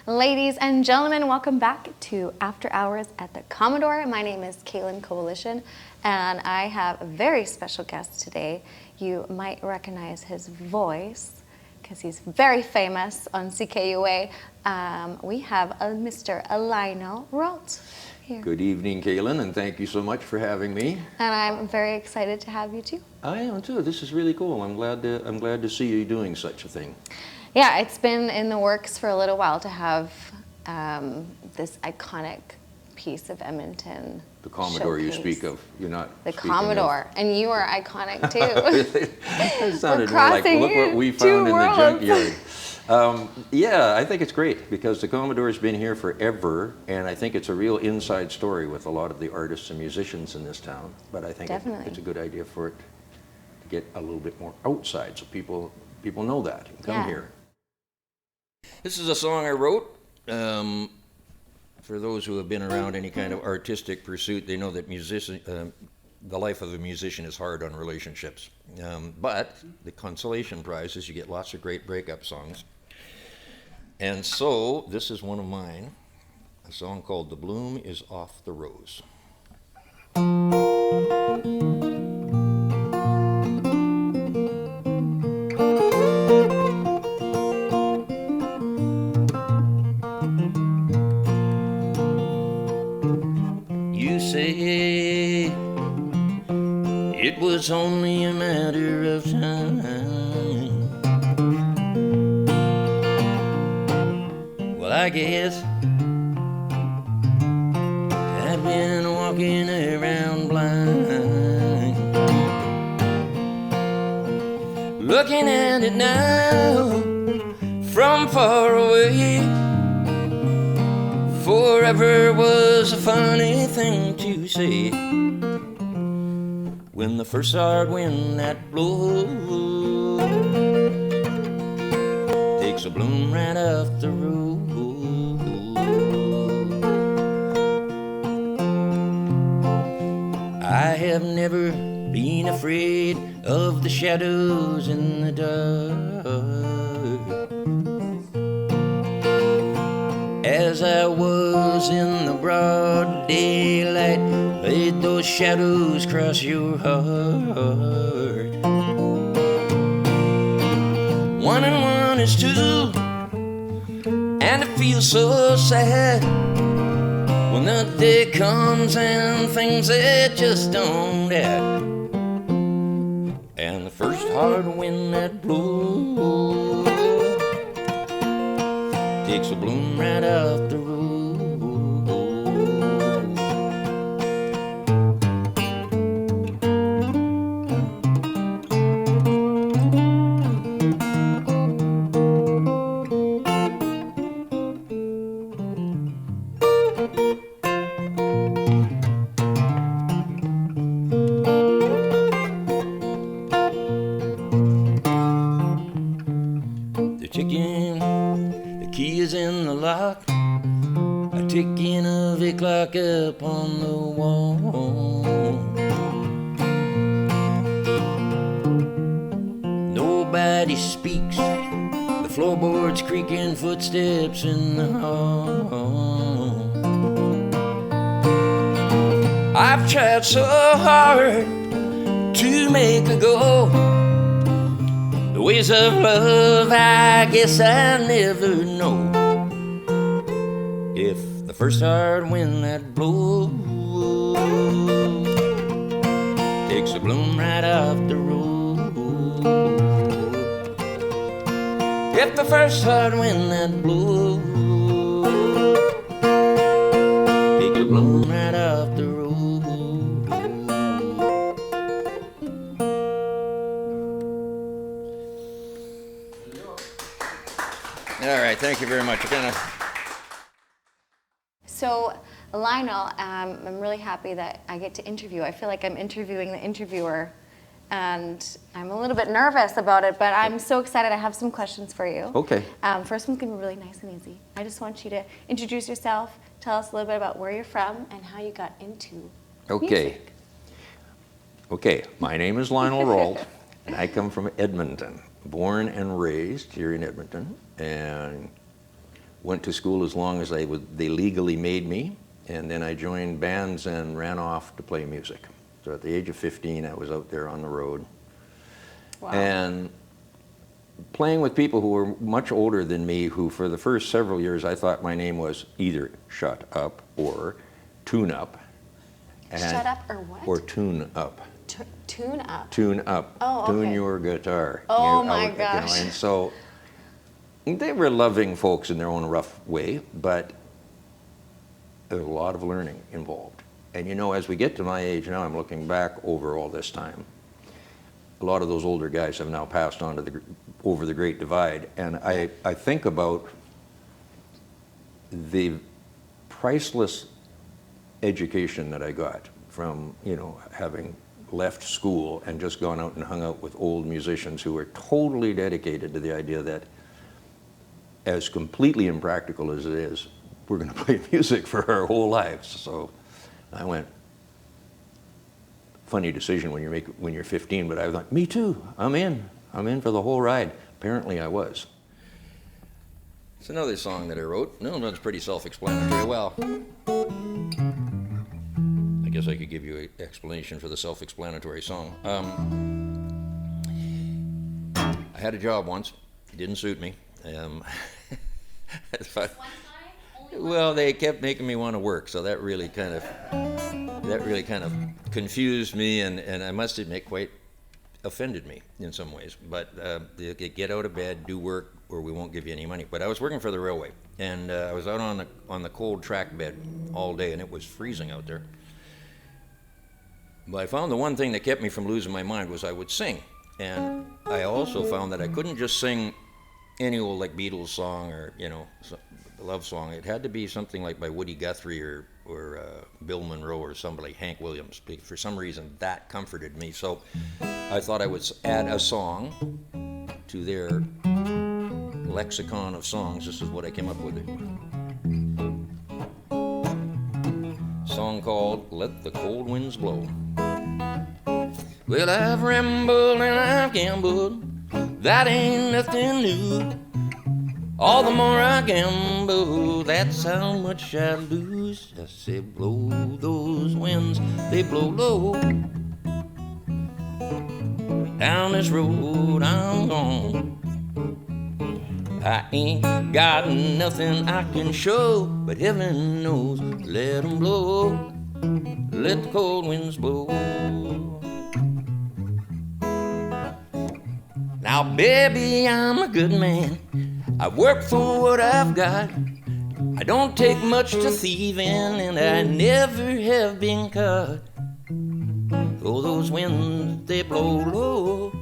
Ladies and gentlemen, welcome back to After Hours at the Commodore. My name is Killin Coalition, and I have a very special guest today. You might recognize his voice because he's very famous on CKUA. We have Mr. Lionel Rault here. Good evening, Killin, and thank you so much for having me. And I'm very excited to have you too. I am too. This is really cool. I'm glad to see you doing such a thing. Yeah, it's been in the works for a little while to have this iconic piece of Edmonton. The Commodore showcase. You speak of. You're not the Commodore, and you are iconic too. It sounded more like, look what we found in the junkyard. Yeah, I think it's great because the Commodore has been here forever, and I think it's a real inside story with a lot of the artists and musicians in this town. But I think it's a good idea for it to get a little bit more outside, so people know that and come here. This is a song I wrote. For those who have been around any kind of artistic pursuit, they know that the life of a musician is hard on relationships. But the consolation prize is you get lots of great breakup songs. And so this is one of mine, a song called "The Bloom is Off the Rose." It was only a matter of time. Well, I guess I've been walking around blind, looking at it now from far away. Forever was a funny thing to say. When the first hard wind that blows takes a bloom right off the rose. I have never been afraid of the shadows in the dark, as I was in the broad daylight. Let those shadows cross your heart. 1 and 1 is 2, and it feels so sad when the day comes and things that just don't add. And the first hard wind that blows takes a bloom right off the rose. Ticking of a clock up on the wall. Nobody speaks. The floorboards creaking, footsteps in the hall. I've tried so hard to make a go. The ways of love, I guess I never know. If the first hard wind that blows takes a bloom right off the road. If the first hard wind that blows takes a bloom right off the road. All right, thank you very much. So, Lionel, I'm really happy that I get to interview. I feel like I'm interviewing the interviewer, and I'm a little bit nervous about it, but I'm so excited. I have some questions for you. Okay. First one's going to be really nice and easy. I just want you to introduce yourself, tell us a little bit about where you're from, and how you got into music. Okay, my name is Lionel Rault, and I come from Edmonton. Born and raised here in Edmonton, and went to school as long as they legally made me, and then I joined bands and ran off to play music. So at the age of 15, I was out there on the road. Wow. And playing with people who were much older than me, who for the first several years I thought my name was either Shut Up or Tune Up. Shut Up or what? Or Tune Up. Tune Up. Tune Up. Oh, okay. Tune your guitar. Oh my gosh. And so they were loving folks in their own rough way, but there's a lot of learning involved. And you know, as we get to my age now, I'm looking back over all this time. A lot of those older guys have now passed on to over the Great Divide, and I think about the priceless education that I got from, you know, having left school and just gone out and hung out with old musicians who were totally dedicated to the idea that, as completely impractical as it is, we're going to play music for our whole lives. So I went, funny decision when you're 15, but I was like, me too, I'm in for the whole ride. Apparently I was. It's another song that I wrote. No, it's pretty self-explanatory. Well, I guess I could give you an explanation for the self-explanatory song. I had a job once. It didn't suit me. Well, they kept making me want to work, so that really kind of confused me, and I must admit, quite offended me in some ways. But they get out of bed, do work, or we won't give you any money. But I was working for the railway, and I was out on the cold track bed all day, and it was freezing out there. But I found the one thing that kept me from losing my mind was I would sing, and I also found that I couldn't just sing any old like Beatles song or, you know, love song. It had to be something like by Woody Guthrie or Bill Monroe or somebody, Hank Williams. For some reason, that comforted me. So I thought I would add a song to their lexicon of songs. This is what I came up with. A song called Let the Cold Winds Blow. Well, I've rambled and I've gambled, that ain't nothing new. All the more I gamble, that's how much I lose. I say, blow those winds, they blow low. Down this road I'm gone. I ain't got nothing I can show, but heaven knows, let 'em blow. Let the cold winds blow. Now, baby, I'm a good man. I work for what I've got. I don't take much to thieving, and I never have been caught. Oh, those winds, they blow low.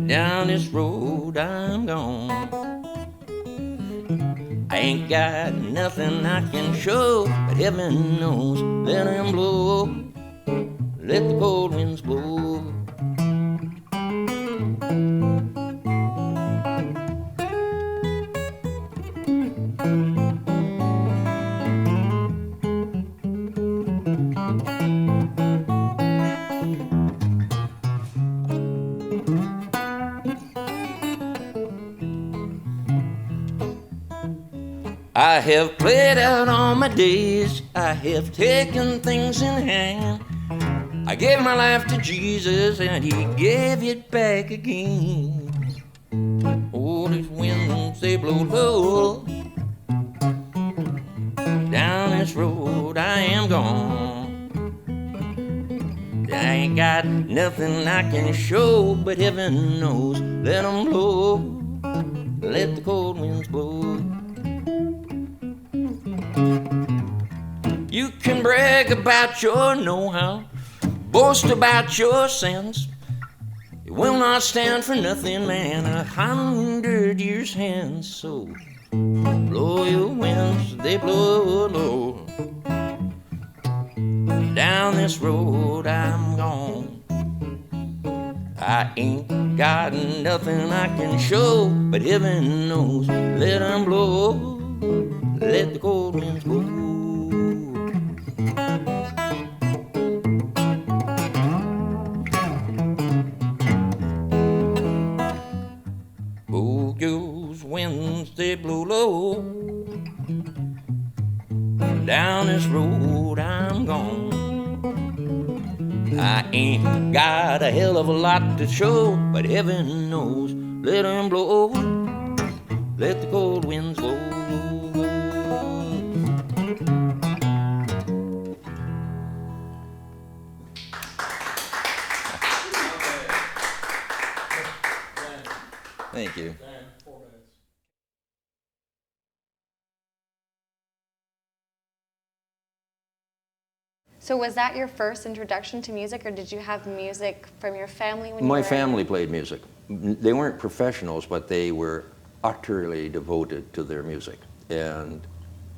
Down this road I'm gone. I ain't got nothing I can show, but heaven knows, let 'em blow. Let the cold winds blow. I have played out all my days, I have taken things in hand. I gave my life to Jesus and he gave it back again. Oh, these winds, they blow low. Down this road I am gone. I ain't got nothing I can show, but heaven knows, let 'em blow. Let the cold winds blow. You can brag about your know-how, boast about your sense. It will not stand for nothing, man, 100 years hence. So blow your winds, they blow low. Down this road I'm gone. I ain't got nothing I can show, but heaven knows, let 'em blow. Let the cold winds blow. Oh, those winds, steady blow low. Down this road I'm gone. I ain't got a hell of a lot to show, but heaven knows, let 'em blow. Let the cold winds blow. Thank you. So was that your first introduction to music, or did you have music from your family when you My were family played music. They weren't professionals, but they were utterly devoted to their music. And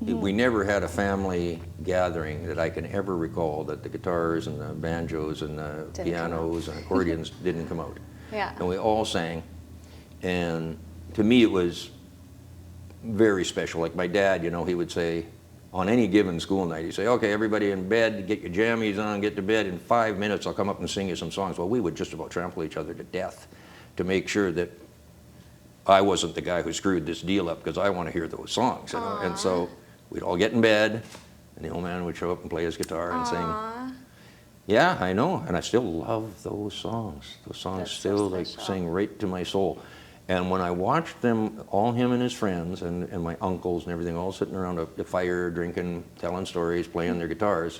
we never had a family gathering that I can ever recall that the guitars and the banjos and the pianos and accordions didn't come out. Yeah. And we all sang. And to me, it was very special. Like my dad, you know, he would say, on any given school night, he'd say, okay, everybody in bed, get your jammies on, get to bed. In 5 minutes, I'll come up and sing you some songs. Well, we would just about trample each other to death to make sure that I wasn't the guy who screwed this deal up, because I want to hear those songs, you know? And so we'd all get in bed, and the old man would show up and play his guitar and sing. Yeah, I know, and I still love those songs. Those songs That's still so like special. sing right to my soul. And when I watched them, all him and his friends and my uncles and everything, all sitting around the fire, drinking, telling stories, playing their guitars,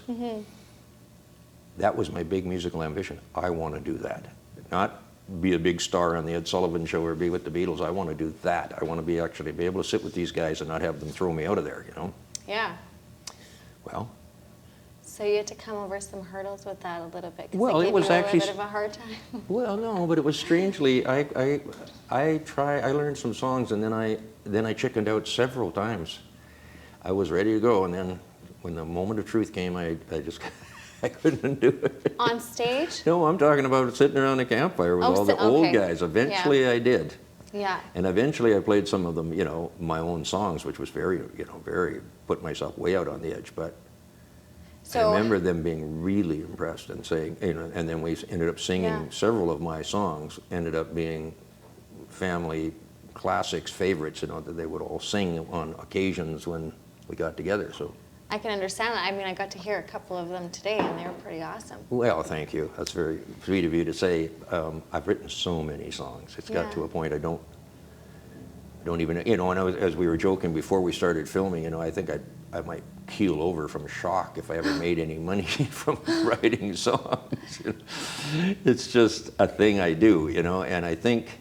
that was my big musical ambition. I want to do that. Not be a big star on the Ed Sullivan Show or be with the Beatles. I want to do that. I want to be able to sit with these guys and not have them throw me out of there, you know? Yeah. Well. So you had to come over some hurdles with that a little bit. 'Cause Well, they it gave was you a actually little bit of a hard time. Well, no, but it was strangely, I learned some songs, and then I chickened out several times. I was ready to go, and then when the moment of truth came, I just I couldn't do it. On stage? No, I'm talking about sitting around the campfire with all the old guys. Eventually I did. Yeah. And eventually I played some of them, you know, my own songs, which was very, put myself way out on the edge, but I remember them being really impressed and saying, you know, and then we ended up singing several of my songs, ended up being family classics, favorites, you know, that they would all sing on occasions when we got together. So I can understand that. I mean, I got to hear a couple of them today, and they were pretty awesome. Well, thank you. That's very sweet of you to say. I've written so many songs. It's got to a point I don't even, you know, and as we were joking before we started filming, you know, I think I might keel over from shock if I ever made any money from writing songs. You know? It's just a thing I do, you know, and I think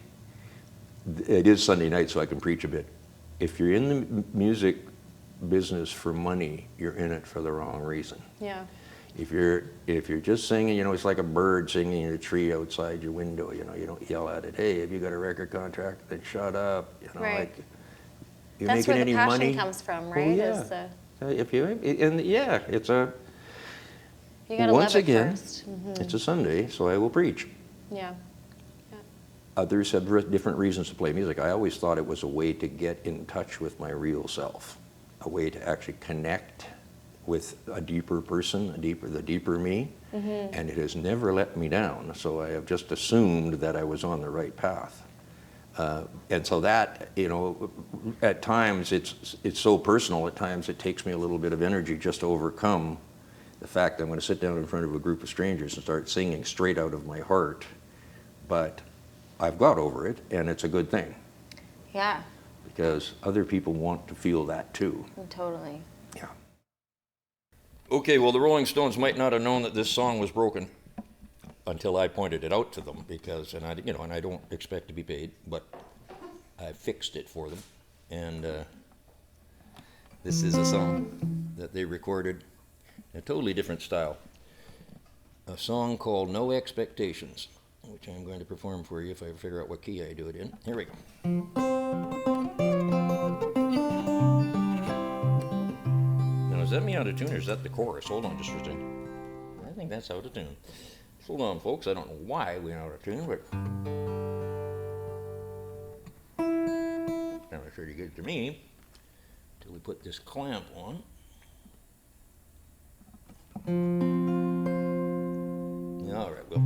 it is Sunday night, so I can preach a bit. If you're in the music business for money, you're in it for the wrong reason. Yeah. If you're just singing, you know, it's like a bird singing in a tree outside your window, you know, you don't yell at it, hey, have you got a record contract? Then shut up, you know, Right. like, you're That's making where any the passion money? comes from, Oh, right? yeah. Is the, It's a, you gotta once love it again, first. it's a Sunday, so I will preach. Yeah. Others have different reasons to play music. I always thought it was a way to get in touch with my real self, a way to actually connect with a deeper person, the deeper me, and it has never let me down. So I have just assumed that I was on the right path. And so that, you know, at times it's so personal, at times it takes me a little bit of energy just to overcome the fact that I'm going to sit down in front of a group of strangers and start singing straight out of my heart. But I've got over it, and it's a good thing. Yeah. Because other people want to feel that too. Totally. Yeah. Okay, well, the Rolling Stones might not have known that this song was broken until I pointed it out to them, because, and I don't expect to be paid, but I fixed it for them, and this is a song that they recorded in a totally different style. A song called No Expectations, which I'm going to perform for you if I figure out what key I do it in. Here we go. Now, is that me out of tune, or is that the chorus? Hold on just for a second. I think that's out of tune. Hold on, folks. I don't know why we went out of tune, but it's not pretty good to me until we put this clamp on. All right, well.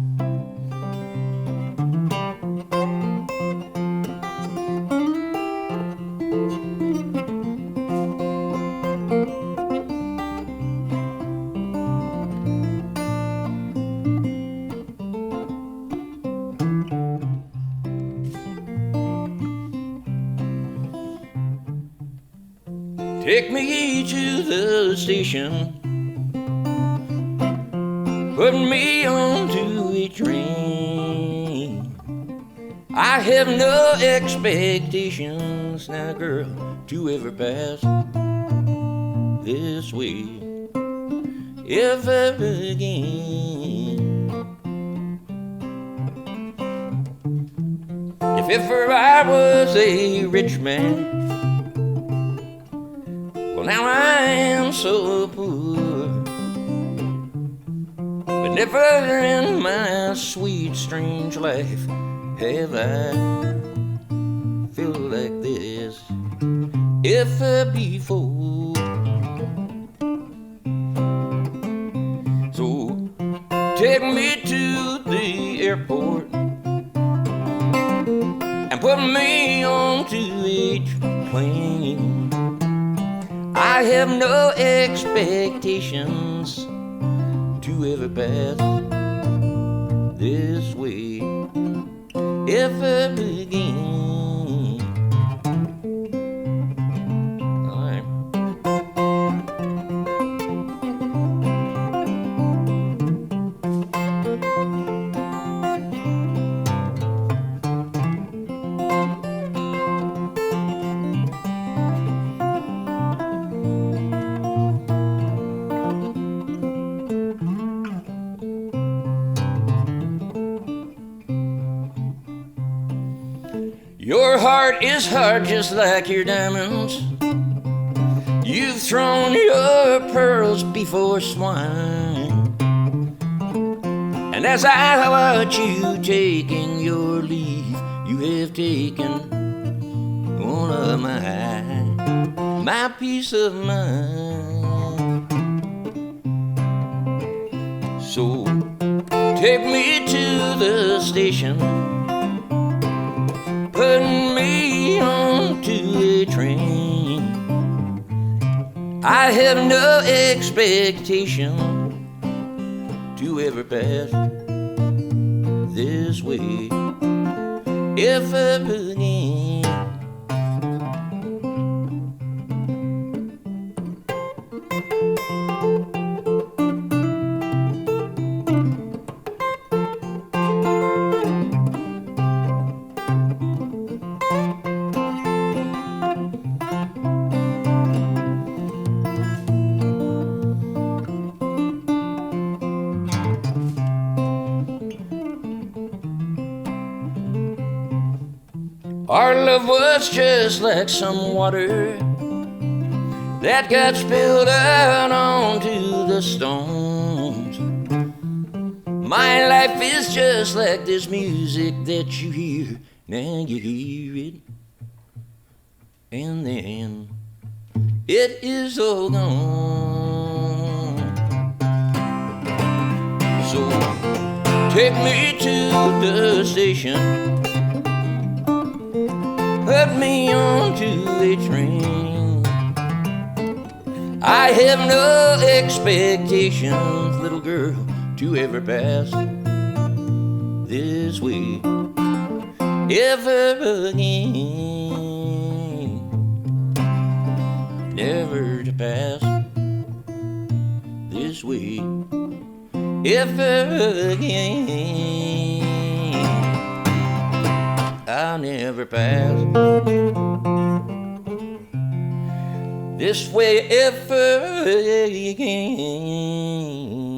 Take me to the station, put me onto a train. I have no expectations now, girl, to ever pass this way ever again. If ever I was a rich man, well, now I am so poor. But never in my sweet, strange life have I felt like this ever before. So take me to the airport and put me onto a plane. I have no expectations to ever pass this way ever again. All right. Your heart is hard just like your diamonds. You've thrown your pearls before swine. And as I watch you taking your leave, you have taken one of my peace of mind. So take me to the station, put me onto a train. I have no expectation to ever pass this way ever again. Our love was just like some water that got spilled out onto the stones. My life is just like this music that you hear. Now you hear it, and then it is all gone. So take me to the station, put me onto a train. I have no expectations, little girl, to ever pass this way ever again. Never to pass this way ever again. I'll never pass this way ever again.